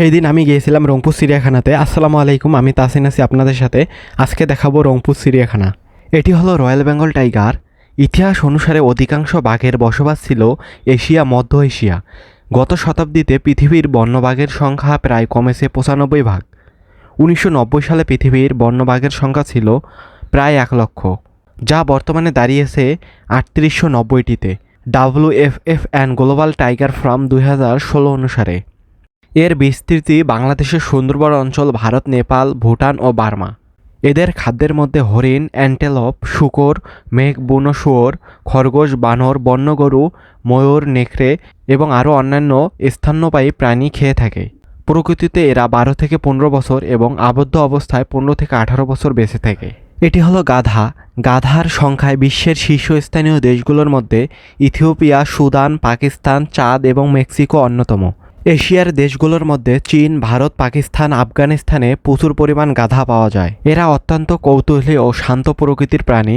সেই দিন আমি গিয়েছিলাম রংপুর চিড়িয়াখানাতে। আসসালামু আলাইকুম, আমি তাসিন আছি আপনাদের সাথে। আজকে দেখাবো রংপুর চিড়িয়াখানা। এটি হলো রয়্যাল বেঙ্গল টাইগার। ইতিহাস অনুসারে অধিকাংশ বাঘের বসবাস ছিল এশিয়া, মধ্য এশিয়া। গত শতাব্দীতে পৃথিবীর বন্যবাঘের সংখ্যা প্রায় কমেছে 95 ভাগ। 1990 সালে পৃথিবীর বন্যবাঘের সংখ্যা ছিল প্রায় 1 লক্ষ, যা বর্তমানে দাঁড়িয়েছে 3890টিতে। WFF and global tiger farm 2016 অনুসারে এর বিস্তৃতি বাংলাদেশের সুন্দরবন অঞ্চল, ভারত, নেপাল, ভুটান ও বার্মা। এদের খাদ্যের মধ্যে হরিণ, অ্যান্টেলপ, শূকর, মেঘ, বুনো শুয়োর, খরগোশ, বানর, বন্যগরু, ময়ূর, নেকড়ে এবং আরও অন্যান্য স্তন্যপায়ী প্রাণী খেয়ে থাকে। প্রকৃতিতে এরা 12 থেকে 15 বছর এবং আবদ্ধ অবস্থায় 15 থেকে 18 বছর বেঁচে থাকে। এটি হলো গাধা। গাধার সংখ্যায় বিশ্বের শীর্ষস্থানীয় দেশগুলোর মধ্যে ইথিওপিয়া, সুদান, পাকিস্তান, চাদ এবং মেক্সিকো অন্যতম। এশিয়ার দেশগুলোর মধ্যে চীন, ভারত, পাকিস্তান, আফগানিস্তানে প্রচুর পরিমাণ গাধা পাওয়া যায়। এরা অত্যন্ত কৌতূহলী ও শান্ত প্রকৃতির প্রাণী।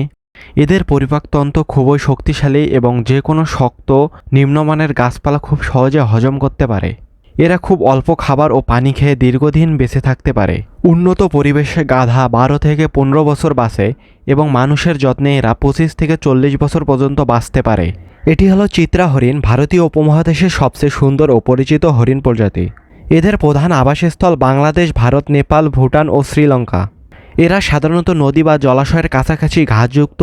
এদের পরিপাকতন্ত্র খুবই শক্তিশালী এবং যে কোনো শক্ত, নিম্নমানের গাছপালা খুব সহজে হজম করতে পারে। এরা খুব অল্প খাবার ও পানি খেয়ে দীর্ঘদিন বেঁচে থাকতে পারে। উন্নত পরিবেশে গাধা 12 থেকে 15 বছর বাঁচে এবং মানুষের যত্নে এরা 25 থেকে 40 বছর পর্যন্ত বাঁচতে পারে। এটি হলো চিত্রা হরিণ, ভারতীয় উপমহাদেশের সবচেয়ে সুন্দর ও পরিচিত হরিণ প্রজাতি। এদের প্রধান আবাসস্থল বাংলাদেশ, ভারত, নেপাল, ভুটান ও শ্রীলঙ্কা। এরা সাধারণত নদী বা জলাশয়ের কাছাকাছি ঘাসযুক্ত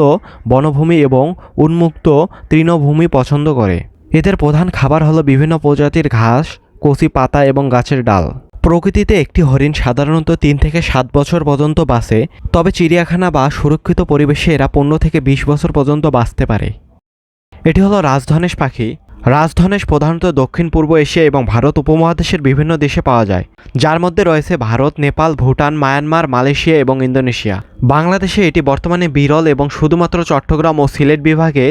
বনভূমি এবং উন্মুক্ত তৃণভূমি পছন্দ করে। এদের প্রধান খাবার হলো বিভিন্ন প্রজাতির ঘাস, কচি পাতা এবং গাছের ডাল। প্রকৃতিতে একটি হরিণ সাধারণত 3 থেকে 7 বছর পর্যন্ত বাঁচে, তবে চিড়িয়াখানা বা সুরক্ষিত পরিবেশে এরা 15 থেকে 20 বছর পর্যন্ত বাঁচতে পারে। এটি হলো রাজধনেশ পাখি। রাজধনেশ প্রধানত দক্ষিণ পূর্ব এশিয়া এবং ভারত উপমহাদেশের বিভিন্ন দেশে পাওয়া যায়, যার মধ্যে রয়েছে ভারত, নেপাল, ভুটান, মায়ানমার, মালয়েশিয়া এবং ইন্দোনেশিয়া। বাংলাদেশে এটি বর্তমানে বিরল এবং শুধুমাত্র চট্টগ্রাম ও সিলেট বিভাগে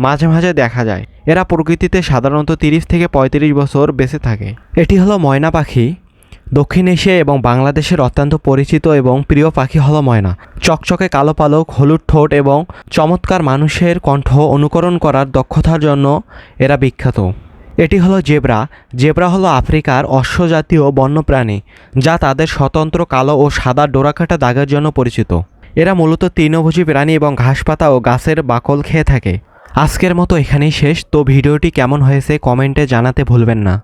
মাঝে মাঝে দেখা যায়। এরা প্রকৃতিতে সাধারণত 30 থেকে 35 বছর বেঁচে থাকে। এটি হলো ময়না পাখি। দক্ষিণ এশিয়া এবং বাংলাদেশের অত্যন্ত পরিচিত এবং প্রিয় পাখি হলো ময়না। চকচকে কালো পালক, হলুদ ঠোঁট এবং চমৎকার মানুষের কণ্ঠ অনুকরণ করার দক্ষতার জন্য এরা বিখ্যাত। এটি হলো জেব্রা। জেব্রা হলো আফ্রিকার অশ্বজাতীয় বন্যপ্রাণী, যা তাদের স্বতন্ত্র কালো ও সাদা ডোরাকাটা দাগের জন্য পরিচিত। এরা মূলত তৃণভোজী প্রাণী এবং ঘাসপাতা ও গাছের বাকল খেয়ে থাকে। আজকের মতো এখানেই শেষ। তো ভিডিওটি কেমন হয়েছে কমেন্টে জানাতে ভুলবেন না।